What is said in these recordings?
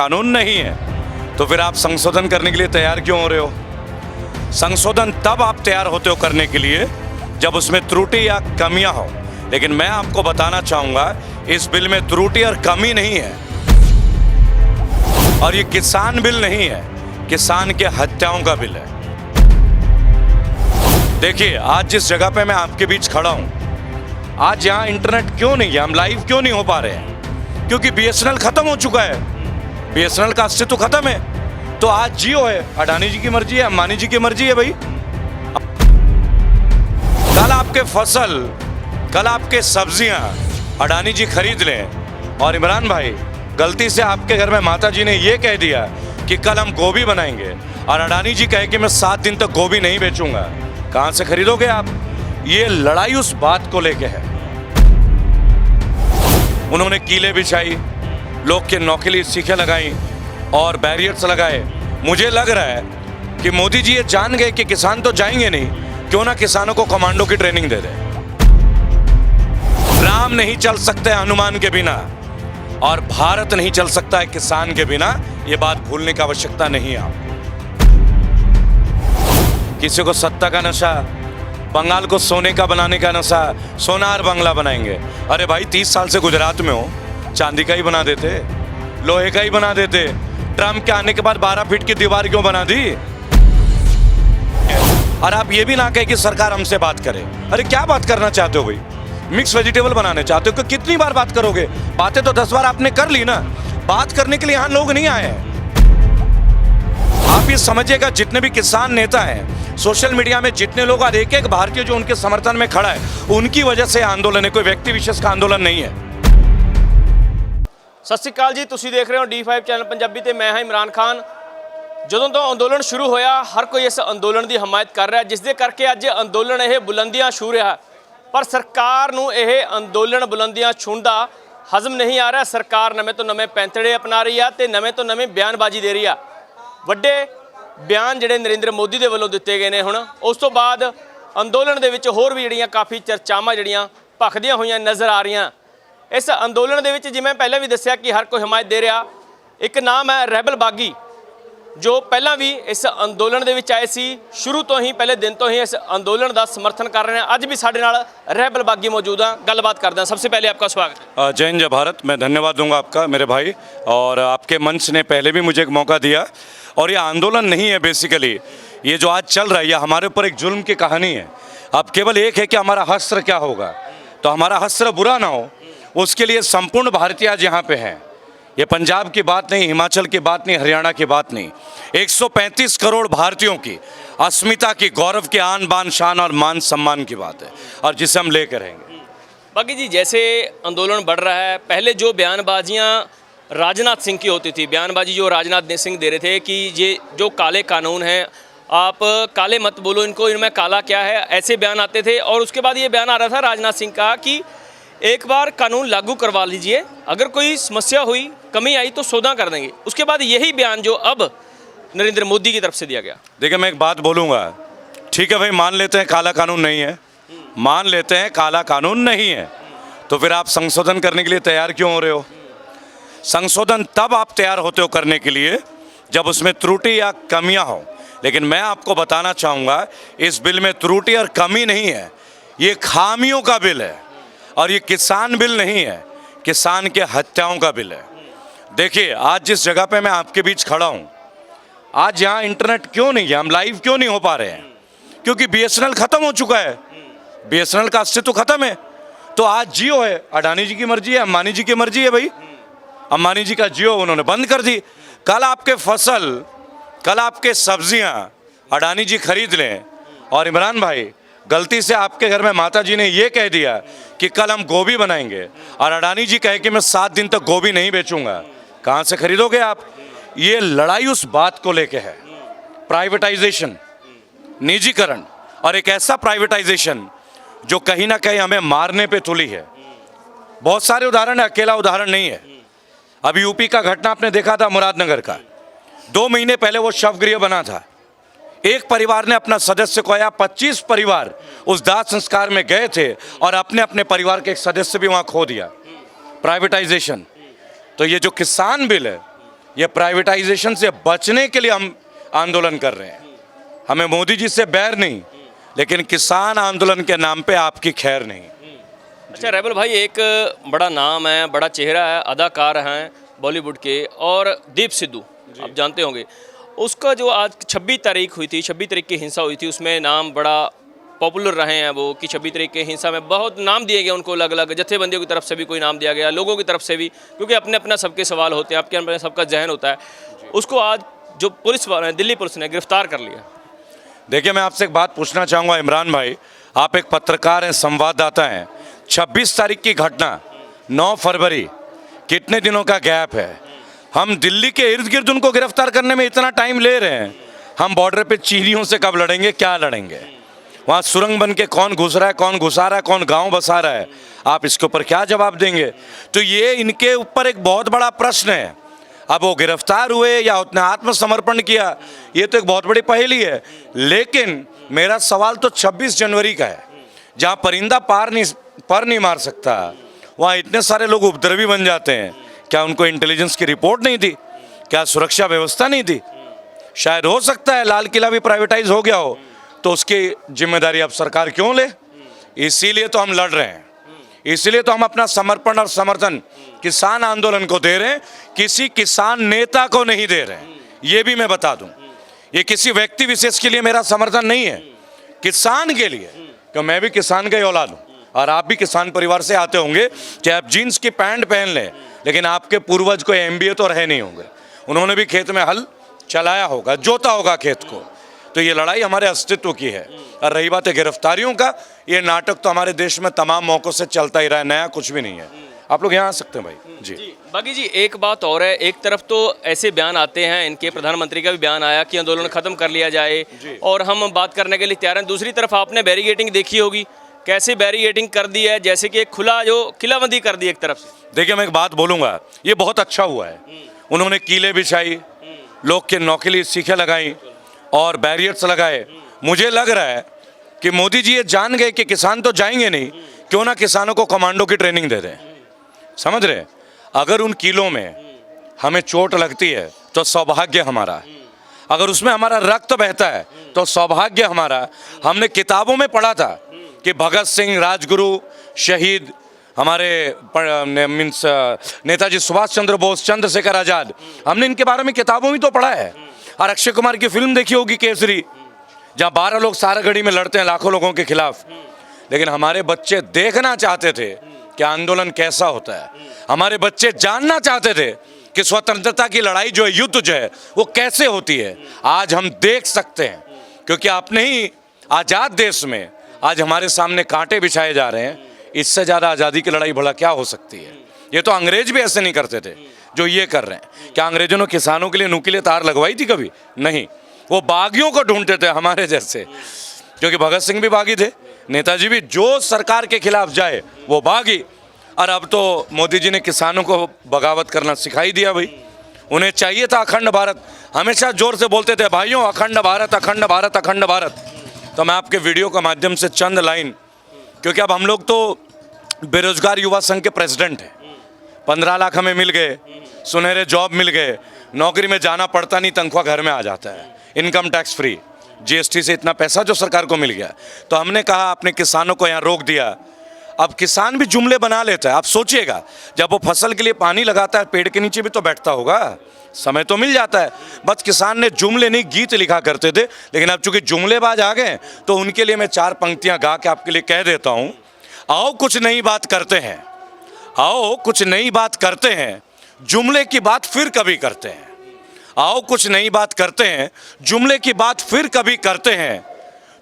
कानून नहीं है तो फिर आप संशोधन करने के लिए तैयार क्यों हो रहे हो? संशोधन तब आप तैयार होते हो करने के लिए जब उसमें त्रुटि या कमियां हो, लेकिन मैं आपको बताना चाहूंगा इस बिल में त्रुटि और कमी नहीं है। और ये किसान बिल नहीं है, किसान के हत्याओं का बिल है। देखिए, आज जिस जगह पे मैं आपके बीच खड़ा हूं, आज यहाँ इंटरनेट क्यों नहीं है, हम लाइव क्यों नहीं हो पा रहे हैं? क्योंकि बीएसएनएल खत्म हो चुका है। बीएसएनएल का अस्तित्व खत्म है। तो आज जियो है, अडानी जी की मर्जी है, अंबानी जी की मर्जी है भाई। कल आपके फसल, कल आपके सब्जियां अडानी जी खरीद लें और इमरान भाई गलती से आपके घर में माता जी ने ये कह दिया कि कल हम गोभी बनाएंगे और अडानी जी कहे कि मैं 7 दिन तक गोभी नहीं बेचूंगा, कहां से खरीदोगे आप? ये लड़ाई उस बात को लेके है। उन्होंने कीले बिछाई, लोग के नौकेली सीखें लगाई और बैरियर्स लगाए। मुझे लग रहा है कि मोदी जी ये जान गए कि किसान तो जाएंगे नहीं, क्यों ना किसानों को कमांडो की ट्रेनिंग दे दें। राम नहीं चल सकते हनुमान के बिना और भारत नहीं चल सकता है किसान के बिना। ये बात भूलने की आवश्यकता नहीं है आपको। किसी को सत्ता का नशा, बंगाल को सोने का बनाने का नशा, सोनार बंगला बनाएंगे। अरे भाई 30 साल से गुजरात में हो, चांदी का ही बना देते, लोहे का ही बना देते। ट्रम्प के आने के बाद 12 फीट की दीवार क्यों बना दी? और आप ये भी ना कहे कि सरकार हमसे बात करे। अरे क्या बात करना चाहते हो भाई? मिक्स वेजिटेबल बनाने चाहते हो? कितनी बार बात करोगे? बातें तो 10 बार आपने कर ली ना। बात करने के लिए यहां लोग नहीं आए हैं। आप ये समझिएगा, जितने भी किसान नेता हैं, सोशल मीडिया में जितने लोग, और एक एक भारतीय जो उनके समर्थन में खड़ा है, उनकी वजह से आंदोलन है, कोई व्यक्ति विशेष का आंदोलन नहीं है। सत श्री अकाल जी, ਤੁਸੀਂ ਦੇਖ ਰਹੇ ਹੋ D5 ਚੈਨਲ ਪੰਜਾਬੀ ਤੇ ਮੈਂ ਹਾਂ ਇਮਰਾਨ ਖਾਨ। ਜਦੋਂ ਤੋਂ ਅੰਦੋਲਨ ਸ਼ੁਰੂ ਹੋਇਆ ਹਰ ਕੋਈ ਇਸ ਅੰਦੋਲਨ ਦੀ ਹਮਾਇਤ ਕਰ ਰਿਹਾ, ਜਿਸ ਦੇ ਕਰਕੇ ਅੱਜ ਅੰਦੋਲਨ ਇਹ ਬੁਲੰਦੀਆਂ ਛੂ ਰਿਹਾ। ਪਰ ਸਰਕਾਰ ਨੂੰ ਇਹ ਅੰਦੋਲਨ ਬੁਲੰਦੀਆਂ ਛੂਹਣ ਦਾ ਹਜ਼ਮ ਨਹੀਂ ਆ ਰਿਹਾ। ਸਰਕਾਰ ਨਵੇਂ ਤੋਂ ਨਵੇਂ ਪੈਂਤੜੇ ਅਪਣਾ ਰਹੀ ਆ ਤੇ ਨਵੇਂ ਤੋਂ ਨਵੇਂ ਬਿਆਨਬਾਜ਼ੀ ਦੇ ਰਹੀ ਆ। ਵੱਡੇ ਬਿਆਨ ਜਿਹੜੇ ਨਰਿੰਦਰ ਮੋਦੀ ਦੇ ਵੱਲੋਂ ਦਿੱਤੇ ਗਏ ਨੇ ਹੁਣ, ਉਸ ਤੋਂ ਬਾਅਦ ਅੰਦੋਲਨ ਦੇ ਵਿੱਚ ਹੋਰ ਵੀ ਜਿਹੜੀਆਂ ਕਾਫੀ ਚਰਚਾਵਾਂ ਜਿਹੜੀਆਂ ਭਖਦੀਆਂ ਹੋਈਆਂ ਨਜ਼ਰ ਆ ਰਹੀਆਂ। इस अंदोलन दे विच जिवें पहले भी दस्सिया कि हर कोई हमायत दे रहा। एक नाम है रहबल बागी, जो पहला भी इस अंदोलन दे विच आए सी, शुरू तो ही पहले दिन तो ही इस अंदोलन का समर्थन कर रहे हैं। अज भी साडे नाल रहबल बागी मौजूद हैं, गलबात करते हैं। सबसे पहले आपका स्वागत है। जय हिंद, जय भारत। मैं धन्यवाद दूंगा आपका मेरे भाई, और आपके मंच ने पहले भी मुझे एक मौका दिया। और ये आंदोलन नहीं है, बेसिकली ये जो आज चल रहा है, ये हमारे ऊपर एक जुल्म की कहानी है। अब केवल एक है कि हमारा हस्त्र क्या होगा, तो हमारा हस्त्र बुरा ना हो, उसके लिए संपूर्ण भारतीय आज यहाँ पे हैं। ये पंजाब की बात नहीं, हिमाचल की बात नहीं, हरियाणा की बात नहीं, 135 करोड़ भारतीयों की अस्मिता की, गौरव के, आन बान शान और मान सम्मान की बात है, और जिसे हम लेकर रहेंगे। बागी जी, जैसे आंदोलन बढ़ रहा है, पहले जो बयानबाजियाँ राजनाथ सिंह की होती थी, बयानबाजी जो राजनाथ सिंह दे रहे थे कि ये जो काले कानून हैं, आप काले मत बोलो इनको, इनमें काला क्या है, ऐसे बयान आते थे। और उसके बाद ये बयान आ रहा था राजनाथ सिंह का कि एक बार कानून लागू करवा लीजिए, अगर कोई समस्या हुई, कमी आई तो सौदा कर देंगे। उसके बाद यही बयान जो अब नरेंद्र मोदी की तरफ से दिया गया। देखिए, मैं एक बात बोलूँगा, ठीक है भाई, मान लेते हैं काला कानून नहीं है, मान लेते हैं काला कानून नहीं है, तो फिर आप संशोधन करने के लिए तैयार क्यों हो रहे हो? संशोधन तब आप तैयार होते हो करने के लिए जब उसमें त्रुटि या कमियां हो, लेकिन मैं आपको बताना चाहूँगा इस बिल में त्रुटि और कमी नहीं है, ये खामियों का बिल है। और ये किसान बिल नहीं है, किसान के हत्याओं का बिल है। देखिए, आज जिस जगह पे मैं आपके बीच खड़ा हूँ, आज यहाँ इंटरनेट क्यों नहीं है, हम लाइव क्यों नहीं हो पा रहे हैं? क्योंकि बीएसएनएल खत्म हो चुका है। बीएसएनएल का अस्तित्व खत्म है। तो आज जियो है, अडानी जी की मर्जी है, अंबानी जी की मर्जी है भाई। अंबानी जी का जियो उन्होंने बंद कर दी। कल आपके फसल, कल आपके सब्जियां अडानी जी खरीद लें और इमरान भाई गलती से आपके घर में माता जी ने ये कह दिया कि कल हम गोभी बनाएंगे और अडानी जी कहे कि मैं 7 दिन तक गोभी नहीं बेचूंगा, कहां से खरीदोगे आप? ये लड़ाई उस बात को लेके है, प्राइवेटाइजेशन, निजीकरण, और एक ऐसा प्राइवेटाइजेशन जो कहीं ना कहीं हमें मारने पे तुली है। बहुत सारे उदाहरण है, अकेला उदाहरण नहीं है। अभी यूपी का घटना आपने देखा था, मुरादनगर का। 2 महीने पहले वो शवगृह बना था। एक परिवार ने अपना सदस्य खोया, 25 परिवार उस दाह संस्कार में गए थे और अपने अपने परिवार के एक सदस्य भी वहां खो दिया। प्राइवेटाइजेशन। तो ये जो किसान बिल है, ये प्राइवेटाइजेशन से बचने के लिए हम आंदोलन कर रहे हैं। हमें मोदी जी से बैर नहीं, लेकिन किसान आंदोलन के नाम पे आपकी खैर नहीं। अच्छा रेबल भाई, एक बड़ा नाम है, बड़ा चेहरा है, अदाकार हैं बॉलीवुड के, और दीप सिद्धू आप जानते होंगे। उसका जो आज 26 तारीख हुई थी, 26 तारीख की हिंसा हुई थी, उसमें नाम बड़ा पॉपुलर रहे हैं वो कि 26 तारीख की हिंसा में बहुत नाम दिए गए उनको, अलग अलग जत्थेबंदियों की तरफ से भी कोई नाम दिया गया, लोगों की तरफ से भी, क्योंकि अपने अपना सबके सवाल होते हैं, आपके अपने सबका जहन होता है। उसको आज जो पुलिस वाले हैं, दिल्ली पुलिस ने गिरफ्तार कर लिया। देखिए, मैं आपसे एक बात पूछना चाहूँगा इमरान भाई, आप एक पत्रकार हैं, संवाददाता हैं। 26 तारीख की घटना, 9 फरवरी, कितने दिनों का गैप है। हम दिल्ली के इर्द गिर्द उनको गिरफ्तार करने में इतना टाइम ले रहे हैं, हम बॉर्डर पे चीनियों से कब लड़ेंगे, क्या लड़ेंगे? वहाँ सुरंग बन के कौन घुस रहा है, कौन घुसा रहा है, कौन गांव बसा रहा है, आप इसके ऊपर क्या जवाब देंगे? तो ये इनके ऊपर एक बहुत बड़ा प्रश्न है। अब वो गिरफ्तार हुए या उसने आत्मसमर्पण किया, ये तो एक बहुत बड़ी पहेली है। लेकिन मेरा सवाल तो 26 जनवरी का है, जहाँ परिंदा पर नहीं मार सकता, वहाँ इतने सारे लोग उपद्रवी बन जाते हैं। क्या उनको इंटेलिजेंस की रिपोर्ट नहीं दी? क्या सुरक्षा व्यवस्था नहीं दी? शायद हो सकता है लाल किला भी प्राइवेटाइज हो गया हो, तो उसकी जिम्मेदारी अब सरकार क्यों ले? इसीलिए तो हम लड़ रहे हैं, इसीलिए तो हम अपना समर्पण और समर्थन किसान आंदोलन को दे रहे हैं, किसी किसान नेता को नहीं दे रहे हैं। ये भी मैं बता दूं, ये किसी व्यक्ति विशेष के लिए मेरा समर्थन नहीं है, किसान के लिए, क्योंकि मैं भी किसान का ही औलाद हूं और आप भी किसान परिवार से आते होंगे। चाहे आप जीन्स की पैंट पहन लें, लेकिन आपके पूर्वज कोई MBA तो रहे नहीं होंगे, उन्होंने भी खेत में हल चलाया होगा, जोता होगा खेत को। तो ये लड़ाई हमारे अस्तित्व की है। और रही बात है गिरफ्तारियों का, ये नाटक तो हमारे देश में तमाम मौकों से चलता ही रहा है, नया कुछ भी नहीं है। आप लोग यहाँ आ सकते हैं भाई। जी बागी जी, एक बात और है, एक तरफ तो ऐसे बयान आते हैं, इनके प्रधानमंत्री का भी बयान आया कि आंदोलन खत्म कर लिया जाए और हम बात करने के लिए तैयार हैं। दूसरी तरफ आपने बैरिगेटिंग देखी होगी, कैसे बैरिगेटिंग कर दी है, जैसे कि एक खुला जो किलाबंदी कर दी एक तरफ से। देखिए, मैं एक बात बोलूँगा, ये बहुत अच्छा हुआ है। उन्होंने कीले बिछाई, लोग के नौकीली सीखें लगाई और बैरियर्स लगाए। मुझे लग रहा है कि मोदी जी ये जान गए कि किसान तो जाएंगे नहीं, क्यों ना किसानों को कमांडो की ट्रेनिंग दे दें। समझ रहे? अगर उन कीलों में हमें चोट लगती है तो सौभाग्य हमारा, अगर उसमें हमारा रक्त बहता है तो सौभाग्य हमारा। हमने किताबों में पढ़ा था कि भगत सिंह, राजगुरु, शहीद हमारे मीन्स नेताजी सुभाष चंद्र बोस, चंद्रशेखर आजाद, हमने इनके बारे में किताबों में तो पढ़ा है। और अक्षय कुमार की फिल्म देखी होगी केसरी, जहाँ 12 लोग सारागढ़ी में लड़ते हैं लाखों लोगों के खिलाफ। लेकिन हमारे बच्चे देखना चाहते थे कि आंदोलन कैसा होता है, हमारे बच्चे जानना चाहते थे कि स्वतंत्रता की लड़ाई जो है, युद्ध जो है, वो कैसे होती है। आज हम देख सकते हैं, क्योंकि अपने ही आज़ाद देश में आज हमारे सामने कांटे बिछाए जा रहे हैं। इससे ज़्यादा आज़ादी की लड़ाई भला क्या हो सकती है? ये तो अंग्रेज भी ऐसे नहीं करते थे जो ये कर रहे हैं। क्या अंग्रेजों ने किसानों के लिए नुकीले तार लगवाई थी कभी? नहीं, वो बागियों को ढूंढते थे हमारे जैसे, क्योंकि भगत सिंह भी बागी थे, नेताजी भी, जो सरकार के खिलाफ जाए वो बागी। और अब तो मोदी जी ने किसानों को बगावत करना सिखाई दिया भाई। उन्हें चाहिए था अखंड भारत, हमेशा जोर से बोलते थे भाइयों अखंड भारत, अखंड भारत, अखंड भारत। तो मैं आपके वीडियो के माध्यम से चंद लाइन, क्योंकि अब हम लोग तो बेरोजगार युवा संघ के प्रेसिडेंट हैं, 15 लाख हमें मिल गए, सुनहरे जॉब मिल गए, नौकरी में जाना पड़ता नहीं, तनख्वाह घर में आ जाता है, इनकम टैक्स फ्री, GST से इतना पैसा जो सरकार को मिल गया। तो हमने कहा अपने किसानों को यहाँ रोक दिया। अब किसान भी जुमले बना लेता है। आप सोचिएगा, जब वो फसल के लिए पानी लगाता है, पेड़ के नीचे भी तो बैठता होगा, समय तो मिल जाता है। बस किसान ने जुमले नहीं, गीत लिखा करते थे, लेकिन अब चूंकि जुमलेबाज आ गए तो उनके लिए मैं 4 पंक्तियां गा के आपके लिए कह देता हूं। आओ कुछ नई बात करते हैं, आओ कुछ नई बात करते हैं, जुमले की बात फिर कभी करते हैं। आओ कुछ नई बात करते हैं, जुमले की बात फिर कभी करते हैं।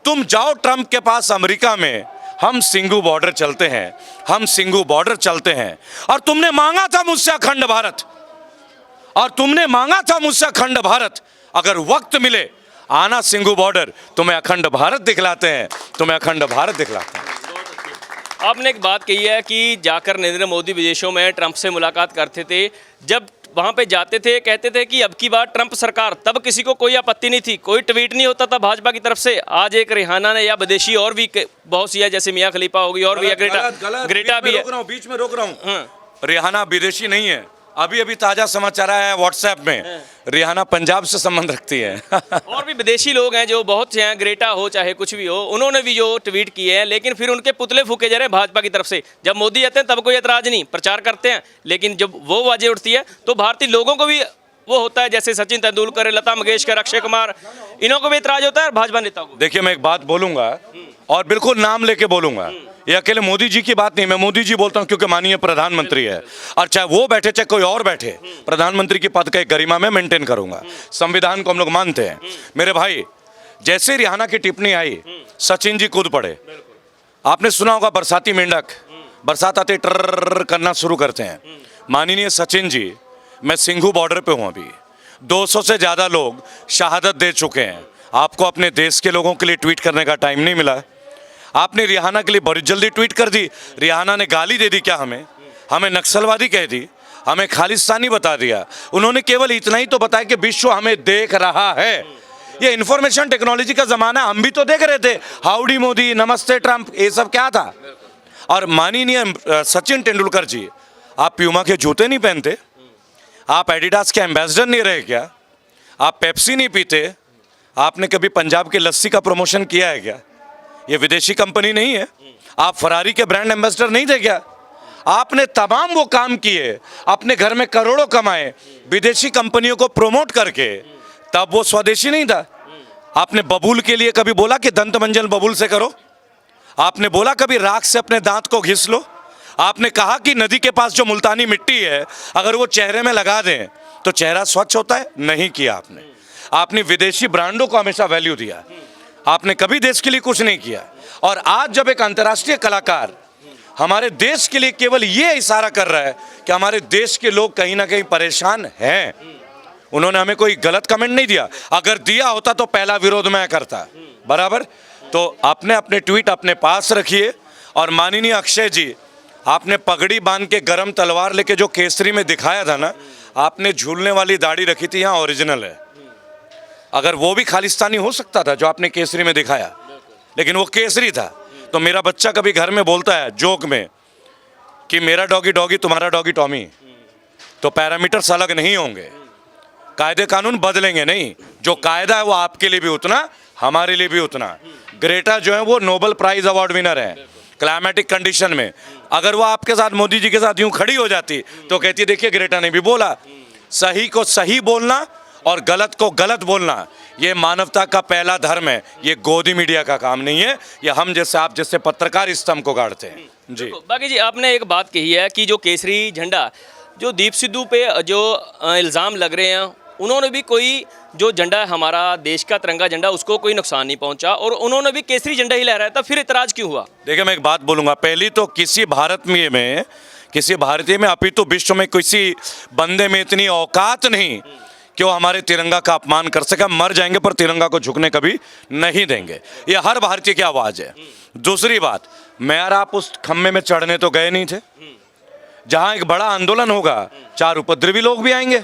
तुम जाओ ट्रंप के पास अमेरिका में, हम सिंघू बॉर्डर चलते हैं, हम सिंघू बॉर्डर चलते हैं। और तुमने मांगा था मुझसे अखंड भारत, और तुमने मांगा था मुझसे अखंड भारत। अगर वक्त मिले आना सिंघू बॉर्डर, तुम्हें अखंड भारत दिखलाते हैं, तुम्हें अखंड भारत दिखलाते हैं। आपने एक बात कही है कि जाकर नरेंद्र मोदी विदेशों में ट्रंप से मुलाकात करते थे, जब वहाँ पे जाते थे कहते थे कि अब की बार ट्रंप सरकार, तब किसी को कोई आपत्ति नहीं थी, कोई ट्वीट नहीं होता था भाजपा की तरफ से। आज एक रिहाना ने या विदेशी और भी बहुत सी है, जैसे मियाँ खलीफा होगी और भी है, ग्रेटा भी है। बीच में रोक रहा हूँ। रिहाना विदेशी नहीं है, अभी अभी ताजा समाचार आया है व्हाट्सएप में, रिहाना पंजाब से संबंध रखती है। और भी विदेशी लोग हैं जो बहुत से हैं, ग्रेटा हो चाहे कुछ भी हो, उन्होंने भी जो ट्वीट किए हैं, लेकिन फिर उनके पुतले फूके जा रहे हैं भाजपा की तरफ से। जब मोदी आते हैं तब कोई एतराज नहीं, प्रचार करते हैं, लेकिन जब वो आवाजें उठती है तो भारतीय लोगों को भी वो होता है, जैसे सचिन तेंदुलकर, लता मंगेशकर, अक्षय कुमार, इन्हों को भी एतराज होता है और भाजपा नेताओं को। देखिए मैं एक बात बोलूंगा और बिल्कुल नाम लेके बोलूंगा, ये अकेले मोदी जी की बात नहीं, मैं मोदी जी बोलता हूं क्योंकि माननीय प्रधानमंत्री है, और चाहे वो बैठे चाहे कोई और बैठे, प्रधानमंत्री की पद का एक गरिमा मैं मेंटेन करूंगा। संविधान को हम लोग मानते हैं। मेरे भाई, जैसे रिहाना की टिप्पणी आई, सचिन जी कूद पड़े। आपने सुना होगा बरसाती मेंढक, बरसात आते टर करना शुरू करते हैं। माननीय सचिन जी, मैं सिंघू बॉर्डर पे हूं, अभी 200 से ज्यादा लोग शहादत दे चुके हैं। आपको अपने देश के लोगों के लिए ट्वीट करने का टाइम नहीं मिला। आपने रिहाना के लिए बड़ी जल्दी ट्वीट कर दी। रिहाना ने गाली दे दी क्या हमें नक्सलवादी कह दी, हमें खालिस्तानी बता दिया। उन्होंने केवल इतना ही तो बताया कि विश्व हमें देख रहा है। ये इंफॉर्मेशन टेक्नोलॉजी का जमाना, हम भी तो देख रहे थे। हाउडी मोदी, नमस्ते ट्रंप, ये सब क्या था। और माननीय सचिन तेंदुलकर जी, आप प्यूमा के जूते नहीं पहनते, आप एडिडास के एम्बेसडर नहीं रहे क्या, आप पेप्सी नहीं पीते, आपने कभी पंजाब की लस्सी का प्रमोशन किया है क्या। ये विदेशी कंपनी नहीं है। आप फरारी के ब्रांड एम्बेसडर नहीं थे क्या। आपने तमाम वो काम किए, अपने घर में करोड़ों कमाए विदेशी कंपनियों को प्रमोट करके, तब वो स्वदेशी नहीं था। आपने बबूल के लिए कभी बोला कि दंत मंजन बबूल से करो। आपने बोला कभी राख से अपने दांत को घिस लो। आपने कहा कि नदी के पास जो मुल्तानी मिट्टी है, अगर वो चेहरे में लगा दें तो चेहरा स्वच्छ होता है। नहीं किया आपने। आपने विदेशी ब्रांडों को हमेशा वैल्यू दिया। आपने कभी देश के लिए कुछ नहीं किया। और आज जब एक अंतर्राष्ट्रीय कलाकार हमारे देश के लिए केवल ये इशारा कर रहा है कि हमारे देश के लोग कहीं ना कहीं परेशान हैं, उन्होंने हमें कोई गलत कमेंट नहीं दिया। अगर दिया होता तो पहला विरोध मैं करता, बराबर। तो आपने अपने ट्वीट अपने पास रखिए। और माननीय अक्षय जी, आपने पगड़ी बांध के गरम तलवार लेके जो केसरी में दिखाया था ना, आपने झूलने वाली दाढ़ी रखी थी, यहाँ ओरिजिनल है। अगर वो भी खालिस्तानी हो सकता था जो आपने केसरी में दिखाया, लेकिन वो केसरी था। तो मेरा बच्चा कभी घर में बोलता है जोक में कि मेरा डॉगी डॉगी, तुम्हारा डॉगी टॉमी, तो पैरामीटर्स अलग नहीं होंगे, कायदे कानून बदलेंगे नहीं। जो कायदा है वो आपके लिए भी उतना, हमारे लिए भी उतना। ग्रेटा जो है वो नोबेल प्राइज अवार्ड विनर है क्लाइमेटिक कंडीशन में। अगर वो आपके साथ, मोदी जी के साथ यूं खड़ी हो जाती तो कहती देखिए ग्रेटा ने भी बोला। सही को सही बोलना और गलत को गलत बोलना, ये मानवता का पहला धर्म है। ये गोदी मीडिया का काम नहीं है। ये हम जैसे, आप जैसे पत्रकार इस स्तंभ को गाड़ते हैं जी। बाकी जी, आपने एक बात कही है कि जो केसरी झंडा, जो दीप सिद्धू पे जो इल्ज़ाम लग रहे हैं, उन्होंने भी कोई जो झंडा है हमारा देश का तिरंगा झंडा, उसको कोई नुकसान नहीं पहुंचा और उन्होंने भी केसरी झंडा ही लहराया था, फिर इतराज क्यों हुआ। देखिए मैं एक बात बोलूँगा, पहली तो किसी किसी भारतीय में अपितु विश्व में किसी बंदे में इतनी औकात नहीं कि वो हमारे तिरंगा का अपमान कर सके। मर जाएंगे पर तिरंगा को झुकने कभी नहीं देंगे। ये हर भारतीय की आवाज़ है। दूसरी बात, मैं और आप उस खम्भे में चढ़ने तो गए नहीं थे। जहाँ एक बड़ा आंदोलन होगा, 4 उपद्रवी लोग भी आएंगे,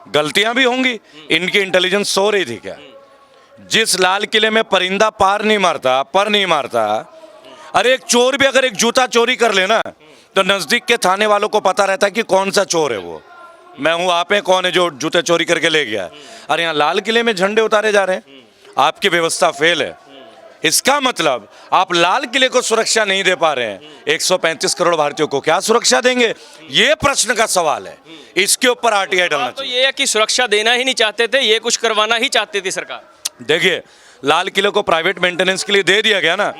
गलतियां भी होंगी। इनकी इंटेलिजेंस सो रही थी क्या। जिस लाल किले में परिंदा पर नहीं मारता, अरे एक चोर भी अगर एक जूता चोरी कर लेना तो नजदीक के थाने वालों को पता रहता है कि कौन सा चोर है वो। मैं हूं, आप हैं, कौन है जो जूते चोरी करके ले गया। अरे यहाँ लाल किले में झंडे उतारे जा रहे हैं, आपकी व्यवस्था फेल है। इसका मतलब आप लाल किले को सुरक्षा नहीं दे पा रहे हैं। 135 करोड़ भारतीयों को क्या सुरक्षा देंगे, ये प्रश्न का सवाल है। इसके ऊपर आरटीआई डालना तो ये है कि सुरक्षा देना ही नहीं चाहते थे, ये कुछ करवाना ही चाहती थी सरकार। देखिए, लाल किले को प्राइवेट मेंटेनेंस के लिए दे दिया गया ना,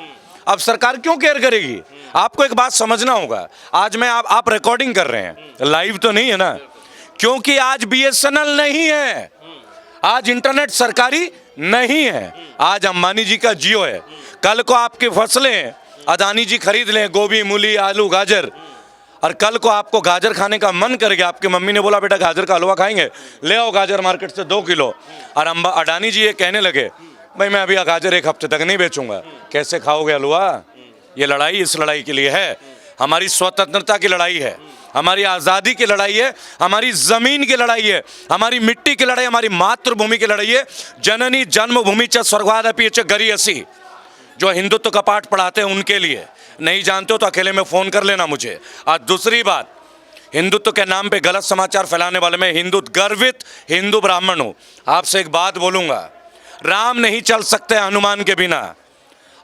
अब सरकार क्यों केयर करेगी। आपको एक बात समझना होगा। आज मैं आप रिकॉर्डिंग कर रहे हैं, लाइव तो नहीं है ना, क्योंकि आज बीएसएनएल नहीं है, आज इंटरनेट सरकारी नहीं है, आज अंबानी जी का जियो है। कल को आपकी फसलें अदानी जी खरीद लें, गोभी, मूली, आलू, गाजर, और कल को आपको गाजर खाने का मन कर गया, आपकी मम्मी ने बोला बेटा गाजर का हलवा खाएंगे, ले आओ गाजर मार्केट से 2 किलो, और अडानी जी ये कहने लगे भाई मैं अभी गाजर 1 हफ्ते तक नहीं बेचूंगा। कैसे खाओगे हलवा। ये लड़ाई इस लड़ाई के लिए है, हमारी स्वतंत्रता की लड़ाई है, हमारी आज़ादी की लड़ाई है, हमारी ज़मीन की लड़ाई है, हमारी मिट्टी की लड़ाई, हमारी मातृभूमि की लड़ाई है। जननी जन्मभूमि च स्वर्गादपि च गरीयसी, जो हिंदुत्व का पाठ पढ़ाते हैं उनके लिए। नहीं जानते हो तो अकेले में फ़ोन कर लेना मुझे। और दूसरी बात, हिंदुत्व के नाम पे गलत समाचार फैलाने वाले मैं गर्वित हिंदू ब्राह्मण हूँ। आपसे एक बात बोलूँगा, राम नहीं चल सकते हनुमान के बिना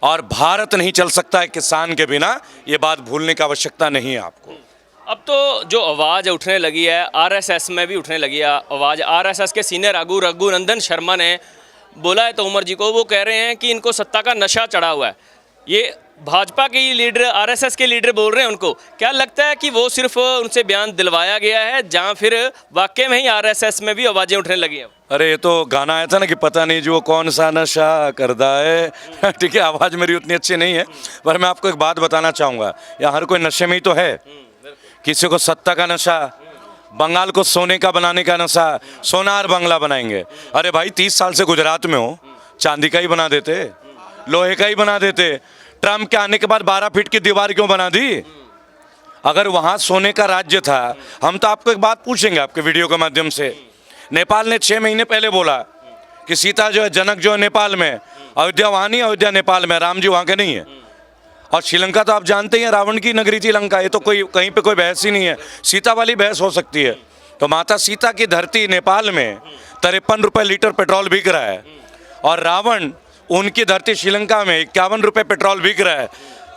और भारत नहीं चल सकता है किसान के बिना। ये बात भूलने की आवश्यकता नहीं है आपको। अब तो जो आवाज़ उठने लगी है आरएसएस में भी उठने लगी है आवाज़। आरएसएस के सीनियर रघुनंदन शर्मा ने बोला है तोमर जी को, वो कह रहे हैं कि इनको सत्ता का नशा चढ़ा हुआ है। ये भाजपा के लीडर आरएसएस के लीडर बोल रहे हैं उनको। क्या लगता है कि वो सिर्फ उनसे बयान दिलवाया गया है जहाँ फिर वाकई में ही आरएसएस में भी आवाज़ें उठने लगी हैं? अरे ये तो गाना आया था ना कि पता नहीं जो कौन सा नशा करदा है। ठीक है, आवाज़ मेरी उतनी अच्छी नहीं है, पर मैं आपको एक बात बताना चाहूँगा, यहाँ हर कोई नशे में ही तो है। किसी को सत्ता का नशा, बंगाल को सोने का बनाने का नशा, सोनार बंगला बनाएंगे। अरे भाई 30 साल से गुजरात में हो, चांदी का ही बना देते, लोहे का ही बना देते। ट्रम्प के आने के बाद 12 फीट की दीवार क्यों बना दी? अगर वहाँ सोने का राज्य था। हम तो आपको एक बात पूछेंगे आपके वीडियो के माध्यम से। नेपाल ने 6 महीने पहले बोला कि सीता जो है, जनक जो है नेपाल में, अयोध्या वहाँ नहीं, अयोध्या नेपाल में, राम जी वहाँ के नहीं है। और श्रीलंका तो आप जानते हैं रावण की नगरी थी लंका। ये तो कोई कहीं पे कोई बहस ही नहीं है। सीता वाली बहस हो सकती है। तो माता सीता की धरती नेपाल में 53 रुपये लीटर पेट्रोल बिक रहा है और रावण उनकी धरती श्रीलंका में 51 रुपये पेट्रोल बिक रहा है।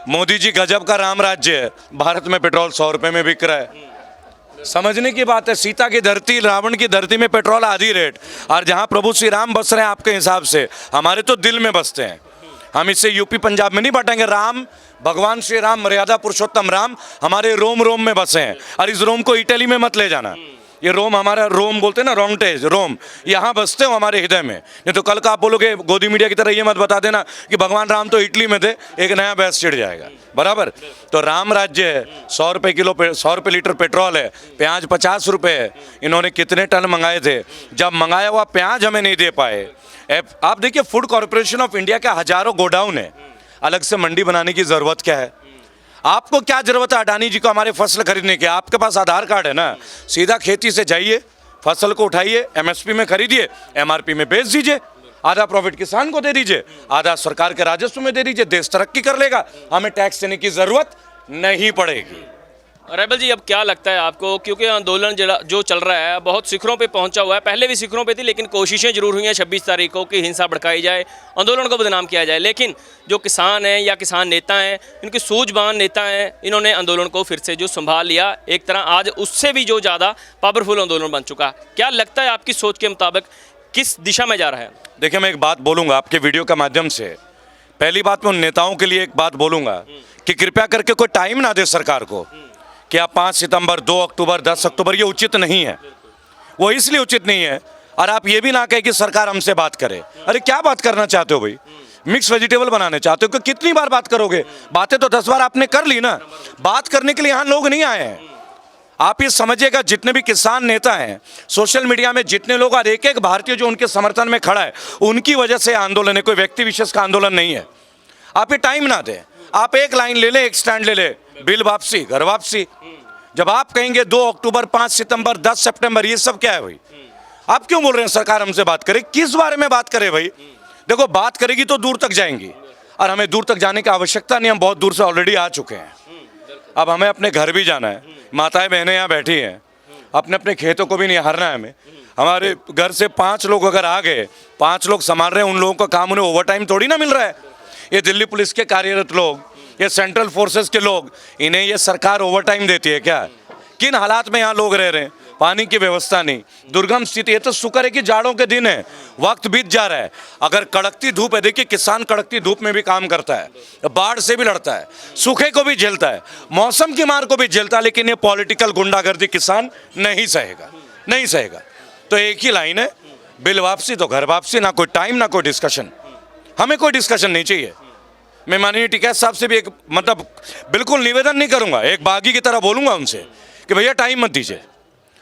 मोदी जी गजब का राम राज्य है, भारत में पेट्रोल 100 रुपये में बिक रहा है। समझने की बात है, सीता की धरती रावण की धरती में पेट्रोल आधी रेट, और जहाँ प्रभु श्री राम बस रहे हैं आपके हिसाब से, हमारे तो दिल में बसते हैं। हम इससे यूपी पंजाब में नहीं बांटेंगे। राम भगवान श्री राम, मर्यादा पुरुषोत्तम राम हमारे रोम रोम में बसे हैं। और इस रोम को इटली में मत ले जाना। ये रोम हमारा, रोम बोलते हैं ना, रोंगटेज रोम, यहाँ बसते हो हमारे हृदय में। नहीं तो कल का आप बोलोगे गोदी मीडिया की तरह ये मत बता देना कि भगवान राम तो इटली में थे, एक नया बहस छिड़ जाएगा। बराबर? तो राम राज्य है, 100 रुपये किलो 100 रुपये लीटर पेट्रोल है, प्याज 50 रुपये है। इन्होंने कितने टन मंगाए थे? जब मंगाया हुआ प्याज हमें नहीं दे पाए। आप देखिए, फूड कॉरपोरेशन ऑफ इंडिया का हजारों गोडाउन है, अलग से मंडी बनाने की ज़रूरत क्या है? आपको क्या जरूरत है अडानी जी को हमारे फसल खरीदने की? आपके पास आधार कार्ड है ना, सीधा खेती से जाइए, फसल को उठाइए, एमएसपी में खरीदिए, एमआरपी में बेच दीजिए, आधा प्रॉफिट किसान को दे दीजिए, आधा सरकार के राजस्व में दे दीजिए, देश तरक्की कर लेगा, हमें टैक्स देने की जरूरत नहीं पड़ेगी। रेबल जी, अब क्या लगता है आपको, क्योंकि आंदोलन जो चल रहा है बहुत शिखरों पे पहुंचा हुआ है, पहले भी शिखरों पे थी, लेकिन कोशिशें जरूर हुई हैं 26 तारीख को कि हिंसा भड़काई जाए, आंदोलन को बदनाम किया जाए, लेकिन जो किसान हैं या किसान नेता हैं, इनके सूझबूझ नेता हैं, इन्होंने आंदोलन को फिर से जो संभाल लिया, एक तरह आज उससे भी जो ज़्यादा पावरफुल आंदोलन बन चुका है। क्या लगता है आपकी सोच के मुताबिक किस दिशा में जा रहा है? देखिए, मैं एक बात बोलूँगा आपके वीडियो के माध्यम से। पहली बात, मैं उन नेताओं के लिए एक बात बोलूँगा कि कृपया करके कोई टाइम ना दे सरकार को कि आप 5 सितंबर, 2 अक्टूबर, 10 अक्टूबर, ये उचित नहीं है। वो इसलिए उचित नहीं है, और आप ये भी ना कहें कि सरकार हमसे बात करे। अरे क्या बात करना चाहते हो भाई? मिक्स वेजिटेबल बनाने चाहते हो? कि कितनी बार बात करोगे? बातें तो 10 बार आपने कर ली ना। बात करने के लिए यहाँ लोग नहीं आए हैं। आप ये समझिएगा, जितने भी किसान नेता हैं सोशल मीडिया में, जितने लोग, और एक एक भारतीय जो उनके समर्थन में खड़ा है, उनकी वजह से आंदोलन है, कोई व्यक्ति विशेष का आंदोलन नहीं है। आप ये टाइम ना दें, आप एक लाइन ले ले, एक स्टैंड ले ले, बिल वापसी, घर वापसी। जब आप कहेंगे 2 अक्टूबर, 5 सितंबर, 10 सितंबर, ये सब क्या है भाई? आप क्यों बोल रहे हैं सरकार हमसे बात करे? किस बारे में बात करे भाई? देखो, बात करेगी तो दूर तक जाएंगी, और हमें दूर तक जाने की आवश्यकता नहीं, हम बहुत दूर से ऑलरेडी आ चुके हैं। अब हमें अपने घर भी जाना है, माताएं बहनें यहाँ बैठी हैं, अपने अपने खेतों को भी निहारना है हमें। हमारे घर से 5 लोग अगर आ गए, 5 लोग संभाल रहे हैं, उन लोगों का काम, उन्हें ओवर टाइम थोड़ी ना मिल रहा है। ये दिल्ली पुलिस के कार्यरत लोग, ये सेंट्रल फोर्सेस के लोग, इन्हें ये सरकार ओवर टाइम देती है क्या? किन हालात में यहाँ लोग रह रहे हैं? पानी की व्यवस्था नहीं, दुर्गम स्थिति। ये तो शुक्र है कि जाड़ों के दिन है, वक्त बीत जा रहा है। अगर कड़कती धूप है, देखिए किसान कड़कती धूप में भी काम करता है, बाढ़ से भी लड़ता है, सूखे को भी झेलता है, मौसम की मार को भी झेलता है, लेकिन ये पॉलिटिकल गुंडागर्दी किसान नहीं सहेगा, नहीं सहेगा। तो एक ही लाइन है, बिल वापसी तो घर वापसी। ना कोई टाइम, ना कोई डिस्कशन। हमें कोई डिस्कशन नहीं चाहिए। मैं माननीय टिकैत साहब से भी एक मतलब बिल्कुल निवेदन नहीं करूंगा, एक बागी की तरह बोलूंगा उनसे कि भैया टाइम मत दीजिए।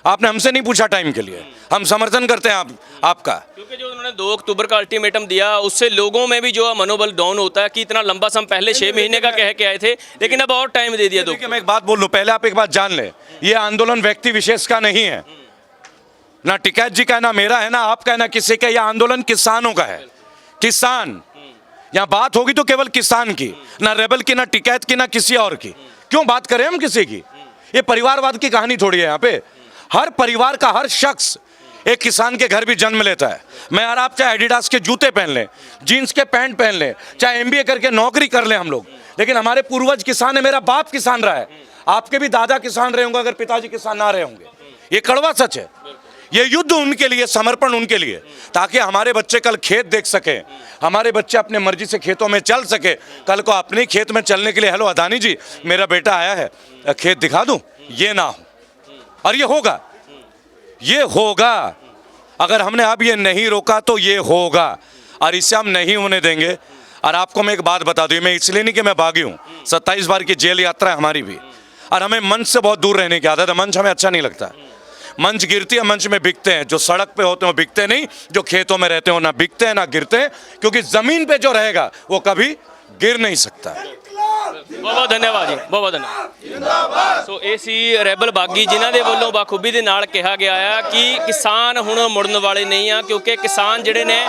आपने हमसे नहीं पूछा टाइम के लिए, हम समर्थन करते हैं आपका। क्योंकि जो उन्होंने 2 अक्टूबर का अल्टीमेटम दिया, उससे लोगों में भी जो मनोबल डाउन होता है कि इतना लंबा समय पहले 6 महीने का कह के आए थे, लेकिन अब और टाइम दे दिया। देखिए, मैं एक बात बोल लूँ, पहले आप एक बात जान ले, ये आंदोलन व्यक्ति विशेष का नहीं है, ना टिकैत जी का है, ना मेरा है, ना आपका है, ना किसी का। यह आंदोलन किसानों का है। किसान, यहाँ बात होगी तो केवल किसान की, ना रेबल की, ना टिकैत की, ना किसी और की। क्यों बात करें हम किसी की? ये परिवारवाद की कहानी थोड़ी है। यहाँ पे हर परिवार का हर शख्स एक किसान के घर भी जन्म लेता है। मैं और आप चाहे एडिडास के जूते पहन लें, जीन्स के पैंट पहन लें, चाहे एमबीए करके नौकरी कर लें हम लोग, लेकिन हमारे पूर्वज किसान है। मेरा बाप किसान रहा है, आपके भी दादा किसान रहे होंगे अगर पिताजी किसान ना रहे होंगे। ये कड़वा सच है। ये युद्ध उनके लिए, समर्पण उनके लिए, ताकि हमारे बच्चे कल खेत देख सके, हमारे बच्चे अपने मर्जी से खेतों में चल सके। कल को अपने खेत में चलने के लिए, हेलो अदानी जी मेरा बेटा आया है, खेत दिखा दूं, ये ना हो। और ये होगा, ये होगा। अगर हमने अब ये नहीं रोका तो ये होगा, और इससे हम नहीं होने देंगे। और आपको मैं एक बात बता दूं, मैं इसलिए नहीं कि मैं बागी हूं, 27 बार की जेल यात्रा है हमारी भी, और हमें मंच से बहुत दूर रहने की आदत है। मंच हमें अच्छा नहीं लगता। मंच गिरती है, मंच में बिकते हैं। जो सड़क पे होते हैं वो बिकते नहीं, जो खेतों में रहते हो ना बिकते हैं ना गिरते हैं, क्योंकि जमीन पे जो रहेगा वो कभी गिर नहीं सकता। ਬਹੁਤ ਬਹੁਤ ਧੰਨਵਾਦ ਜੀ, ਬਹੁਤ ਬਹੁਤ ਧੰਨਵਾਦ। ਸੋ ਇਹ ਸੀ ਰੈਬਲ ਬਾਗੀ ਜਿਨ੍ਹਾਂ ਦੇ ਵੱਲੋਂ ਬਾਖੂਬੀ ਦੇ ਨਾਲ ਕਿਹਾ ਗਿਆ ਆ ਕਿ ਕਿਸਾਨ ਹੁਣ ਮੁੜਨ ਵਾਲੇ ਨਹੀਂ ਆ, ਕਿਉਂਕਿ ਕਿਸਾਨ ਜਿਹੜੇ ਨੇ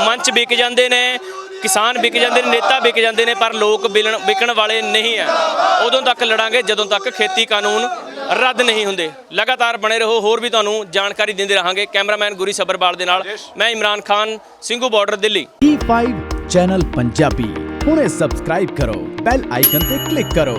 ਮੰਚ ਵਿਕ ਜਾਂਦੇ ਨੇ, ਕਿਸਾਨ ਵਿਕ ਜਾਂਦੇ ਨੇ, ਨੇਤਾ ਵਿਕ ਜਾਂਦੇ ਨੇ, ਪਰ ਲੋਕ ਵਿਕਣ ਵਾਲੇ ਨਹੀਂ ਆ। ਉਦੋਂ ਤੱਕ ਲੜਾਂਗੇ ਜਦੋਂ ਤੱਕ ਖੇਤੀ ਕਾਨੂੰਨ ਰੱਦ ਨਹੀਂ ਹੁੰਦੇ। ਲਗਾਤਾਰ ਬਣੇ ਰਹੋ, ਹੋਰ ਵੀ ਤੁਹਾਨੂੰ ਜਾਣਕਾਰੀ ਦਿੰਦੇ ਰਹਾਂਗੇ। ਕੈਮਰਾਮੈਨ ਗੁਰੀ ਸੱਬਰਵਾਲ ਦੇ ਨਾਲ ਮੈਂ Imran Khan, Singhu border, Delhi. D5 channel Punjabi ਹੁਣੇ ਸਬਸਕ੍ਰਾਈਬ ਕਰੋ, ਬੈਲ ਆਈਕਨ ਤੇ ਕਲਿੱਕ ਕਰੋ।